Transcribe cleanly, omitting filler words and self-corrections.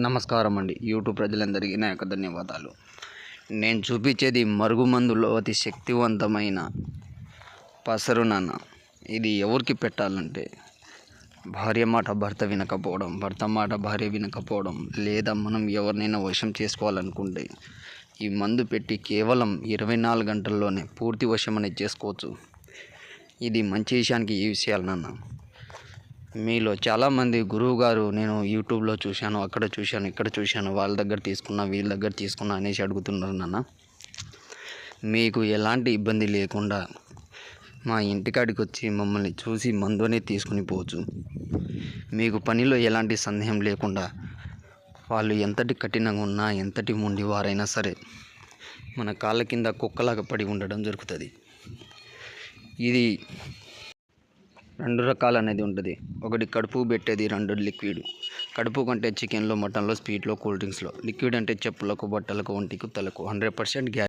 నమస్కారం అండి. యూట్యూబ్ ప్రజలందరికీ నా యొక్క ధన్యవాదాలు. నేను చూపించేది మరుగుమందులో అతి శక్తివంతమైన పసరు నాన్న. ఇది ఎవరికి పెట్టాలంటే భార్య మాట భర్త వినకపోవడం, భర్త మాట భార్య వినకపోవడం, లేదా మనం ఎవరినైనా వశం చేసుకోవాలనుకుంటే ఈ మందు పెట్టి కేవలం 24 గంటల్లోనే పూర్తి వశం అనేది చేసుకోవచ్చు. ఇది మంచి విషయానికి ఈ విషయాలు నాన్న. మీలో చాలామంది గురువుగారు నేను యూట్యూబ్లో చూశాను, అక్కడ చూశాను, ఇక్కడ చూశాను, వాళ్ళ దగ్గర తీసుకున్నా, వీళ్ళ దగ్గర తీసుకున్నా అనేసి అడుగుతున్నారు నాన్న. మీకు ఎలాంటి ఇబ్బంది లేకుండా మా ఇంటికాడికి వచ్చి మమ్మల్ని చూసి మందునే తీసుకుని పోవచ్చు. మీకు పనిలో ఎలాంటి సందేహం లేకుండా వాళ్ళు ఎంతటి కఠినంగా ఉన్నా, ఎంతటి మొండి వారైనా సరే మన కాళ్ళ కింద కుక్కలాగా పడి ఉండడం జరుగుతుంది. ఇది 2 రకాలు అనేది ఉంటుంది. ఒకటి కడుపు పెట్టేది, 2 లిక్విడ్. కడుపు కంటే చికెన్లో, మటన్లో, స్వీట్లో, కూల్ డ్రింక్స్లో. లిక్విడ్ అంటే చెప్పులకు, బట్టలకు, ఒంటికి, తలకు 100%